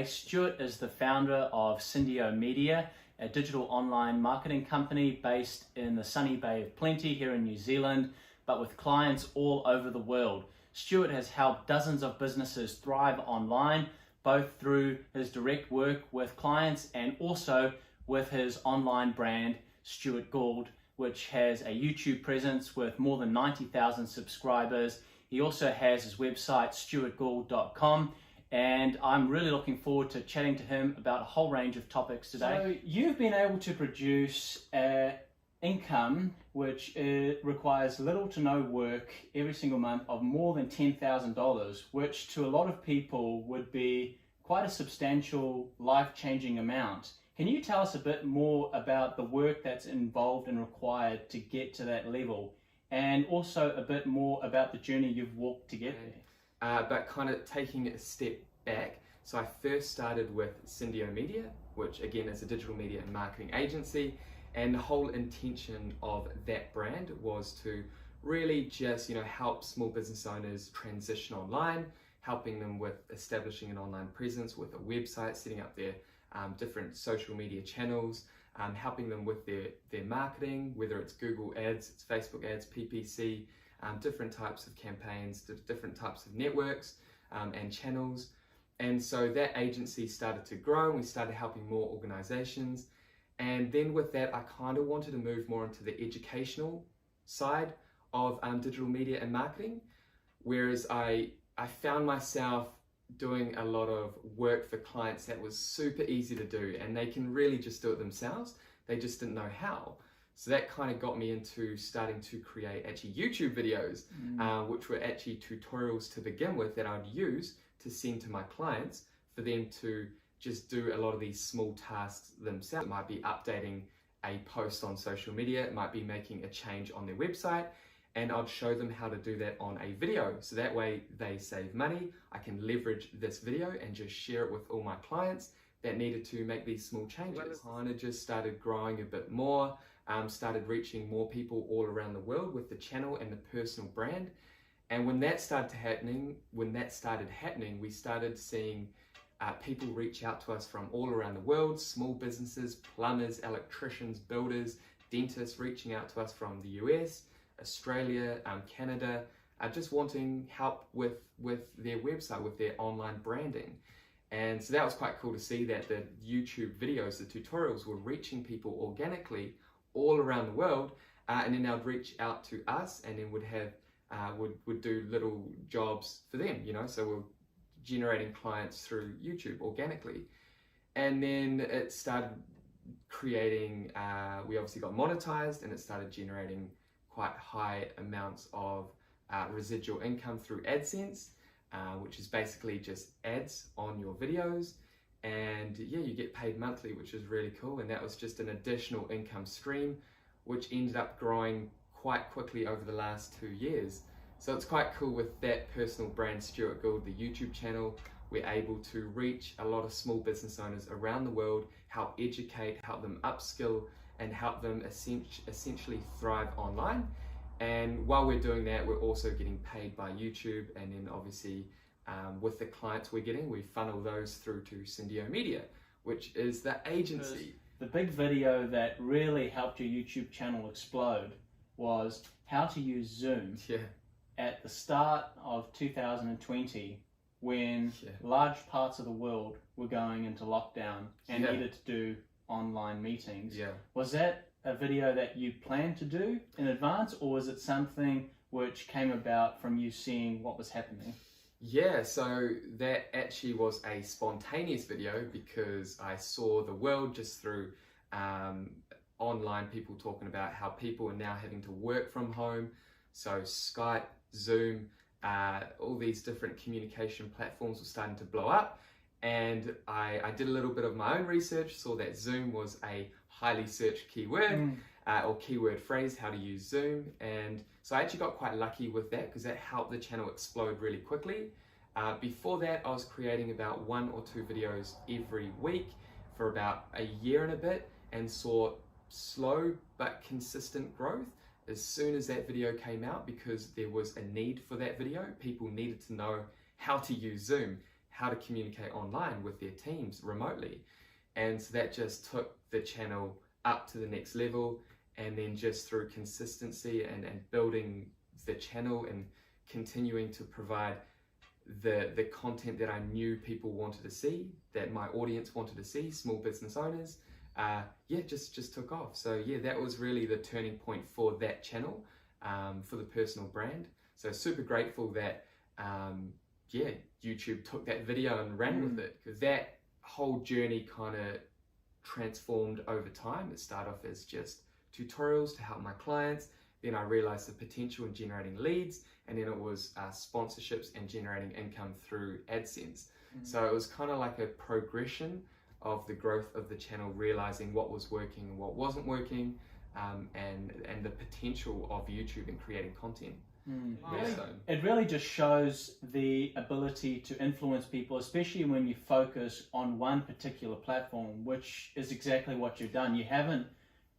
Stuart is the founder of Syndio Media, a digital online marketing company based in the sunny Bay of Plenty here in New Zealand, but with clients all over the world. Stuart has helped dozens of businesses thrive online, both through his direct work with clients and also with his online brand, Stewart Gauld, which has a YouTube presence with more than 90,000 subscribers. He also has his website, stewartgauld.com. And I'm really looking forward to chatting to him about a whole range of topics today. So you've been able to produce income which requires little to no work every single month of more than $10,000, which to a lot of people would be quite a substantial life-changing amount. Can you tell us a bit more about the work that's involved and required to get to that level, and also a bit more about the journey you've walked to get there? But kind of taking a step back, so I first started with Syndio Media, which again is a digital media and marketing agency, and the whole intention of that brand was to really just help small business owners transition online, helping them with establishing an online presence with a website, setting up their different social media channels, helping them with their marketing, whether it's Google ads, it's Facebook ads, PPC, different types of campaigns, different types of networks and channels. And so that agency started to grow and we started helping more organizations. And then with that, I kind of wanted to move more into the educational side of digital media and marketing, whereas I found myself doing a lot of work for clients that was super easy to do and they can really just do it themselves. They just didn't know how. So that kind of got me into starting to create actually YouTube videos, which were actually tutorials to begin with that I'd use to send to my clients for them to just do a lot of these small tasks themselves. It might be updating a post on social media, it might be making a change on their website, and I'd show them how to do that on a video. So that way they save money. I can leverage this video and just share it with all my clients that needed to make these small changes. Kind of just started growing a bit more. Started reaching more people all around the world with the channel and the personal brand. And when that started happening, we started seeing people reach out to us from all around the world, small businesses, plumbers, electricians, builders, dentists reaching out to us from the US, Australia, Canada, just wanting help with their website, with their online branding. And so that was quite cool to see that the YouTube videos, the tutorials were reaching people organically all around the world, and then they'd reach out to us and then would do little jobs for them, so we're generating clients through YouTube organically. And then it started creating, we obviously got monetized and it started generating quite high amounts of residual income through AdSense, which is basically just ads on your videos. And yeah, you get paid monthly, which is really cool. And that was just an additional income stream, which ended up growing quite quickly over the last 2 years. So it's quite cool with that personal brand, Stewart Gauld, the YouTube channel. We're able to reach a lot of small business owners around the world, help educate, help them upskill, and help them essentially thrive online. And while we're doing that, we're also getting paid by YouTube, and then obviously with the clients we're getting, we funnel those through to Syndio Media, which is the agency. The big video that really helped your YouTube channel explode was how to use Zoom at the start of 2020, when large parts of the world were going into lockdown and needed to do online meetings. Was that a video that you planned to do in advance, or was it something which came about from you seeing what was happening? Yeah, so that actually was a spontaneous video because I saw the world just through online people talking about how people are now having to work from home. So Skype, Zoom, all these different communication platforms were starting to blow up. And I did a little bit of my own research, saw that Zoom was a highly searched keyword or keyword phrase, how to use Zoom. And so I actually got quite lucky with that because that helped the channel explode really quickly. Before that, I was creating about 1 or 2 videos every week for about a year and a bit, and saw slow but consistent growth as soon as that video came out, because there was a need for that video. People needed to know how to use Zoom, how to communicate online with their teams remotely. And so that just took the channel up to the next level. And then just through consistency and building the channel and continuing to provide the content that I knew people wanted to see, that my audience wanted to see, small business owners, just took off. So yeah, that was really the turning point for that channel, for the personal brand. So super grateful that YouTube took that video and ran with it, because that whole journey kind of transformed over time. It started off as just tutorials to help my clients. Then I realized the potential in generating leads, and then it was sponsorships and generating income through AdSense. So it was kind of like a progression of the growth of the channel, realizing what was working and what wasn't working, and the potential of YouTube in creating content. It really just shows the ability to influence people, especially when you focus on one particular platform, which is exactly what you've done. You haven't,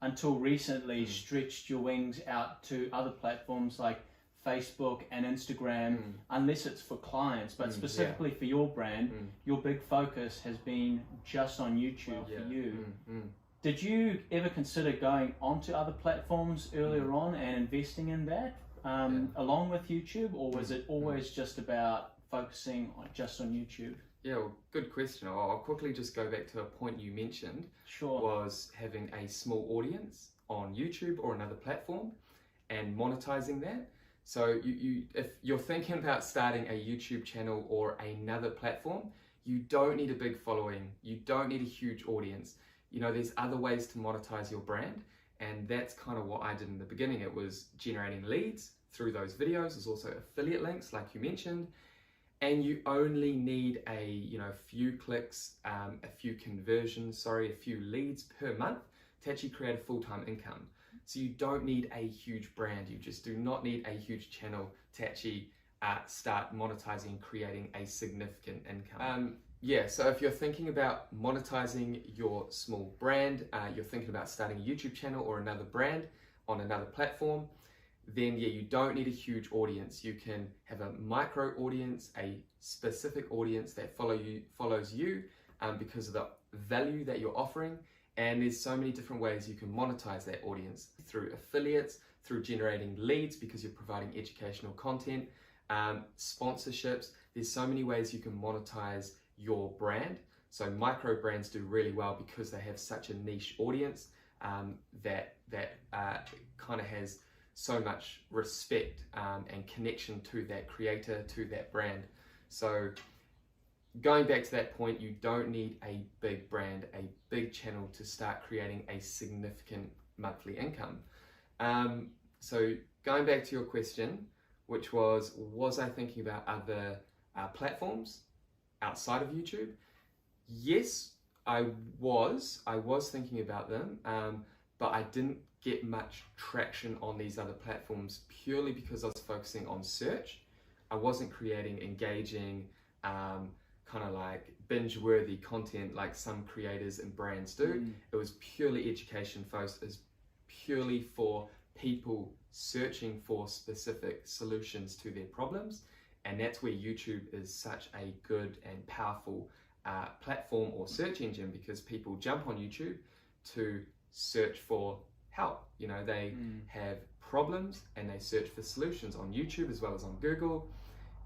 until recently, stretched your wings out to other platforms like Facebook and Instagram, unless it's for clients, but specifically for your brand, your big focus has been just on YouTube for you. Did you ever consider going onto other platforms earlier on and investing in that along with YouTube, or was it always just about focusing just on YouTube? Yeah, well, good question. I'll quickly just go back to a point you mentioned. Sure. Was having a small audience on YouTube or another platform and monetizing that. So if you're thinking about starting a YouTube channel or another platform, you don't need a big following. You don't need a huge audience. You know, there's other ways to monetize your brand. And that's kind of what I did in the beginning. It was generating leads through those videos. There's also affiliate links, like you mentioned. And you only need a few clicks, a few conversions, a few leads per month to actually create a full-time income. So you don't need a huge brand. You just do not need a huge channel to actually start monetizing and creating a significant income. So if you're thinking about monetizing your small brand, you're thinking about starting a YouTube channel or another brand on another platform, then you don't need a huge audience. You can have a micro audience, a specific audience that follows you because of the value that you're offering. And there's so many different ways you can monetize that audience, through affiliates, through generating leads because you're providing educational content, sponsorships. There's so many ways you can monetize your brand. So micro brands do really well because they have such a niche audience that kind of has so much respect and connection to that creator, to that brand. So going back to that point, you don't need a big brand, a big channel to start creating a significant monthly income. So going back to your question, which was I thinking about other platforms outside of YouTube? Yes, I was thinking about them, but I didn't get much traction on these other platforms purely because I was focusing on search. I wasn't creating engaging, kind of like binge-worthy content like some creators and brands do. It was purely education focused. It was purely for people searching for specific solutions to their problems. And that's where YouTube is such a good and powerful platform or search engine, because people jump on YouTube to search for help. You know, they have problems and they search for solutions on YouTube as well as on Google.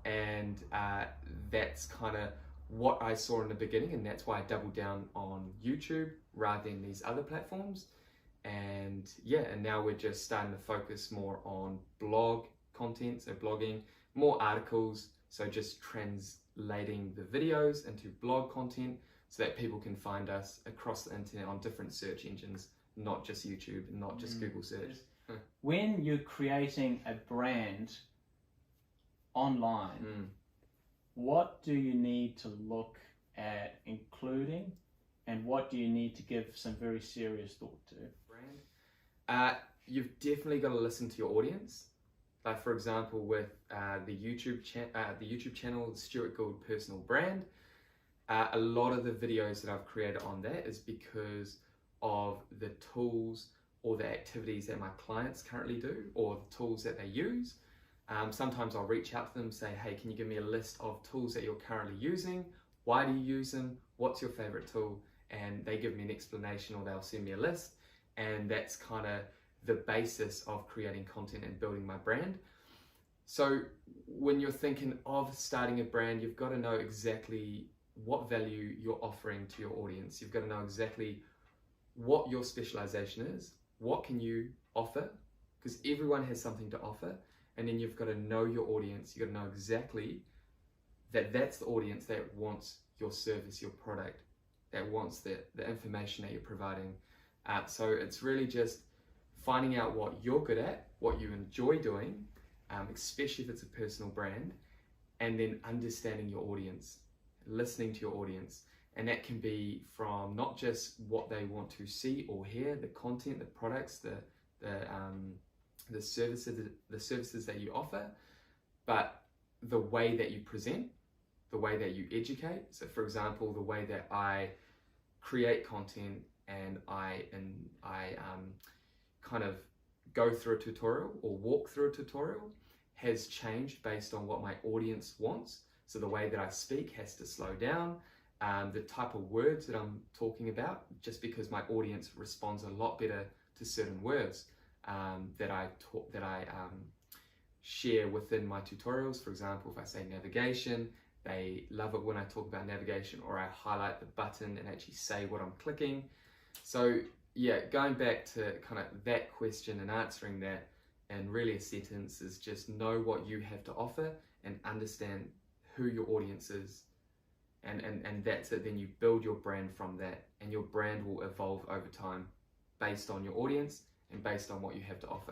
And that's kind of what I saw in the beginning, and that's why I doubled down on YouTube rather than these other platforms. And and now we're just starting to focus more on blog content, so blogging, more articles, so just translating the videos into blog content so that people can find us across the internet on different search engines, not just YouTube, not just Google search. When you're creating a brand online, what do you need to look at including, and what do you need to give some very serious thought to? You've definitely got to listen to your audience. Like for example, with the YouTube channel, Stewart Gauld Personal Brand, a lot of the videos that I've created on that is because of the tools or the activities that my clients currently do, or the tools that they use. Sometimes I'll reach out to them and say, hey, can you give me a list of tools that you're currently using why do you use them, what's your favorite tool, and they give me an explanation or they'll send me a list, and that's kind of the basis of creating content and building my brand. So when you're thinking of starting a brand, you've got to know exactly what value you're offering to your audience. You've got to know exactly what your specialization is, what can you offer, because everyone has something to offer, and then you've got to know your audience. You've got to know exactly that that's the audience that wants your service, your product, that wants the information that you're providing. So it's really just finding out what you're good at, what you enjoy doing, especially if it's a personal brand, and then understanding your audience, listening to your audience. And that can be from not just what they want to see or hear, the content, the products, the services that you offer, but the way that you present, the way that you educate. So for example, the way that I create content and I kind of go through a tutorial or walk through a tutorial has changed based on what my audience wants. So the way that I speak has to slow down. The type of words that I'm talking about, just because my audience responds a lot better to certain words that I share within my tutorials. For example, if I say navigation, they love it when I talk about navigation, or I highlight the button and actually say what I'm clicking. So yeah, going back to kind of that question and answering that, and really a sentence is just know what you have to offer and understand who your audience is. And that's it. Then you build your brand from that, and your brand will evolve over time based on your audience and based on what you have to offer.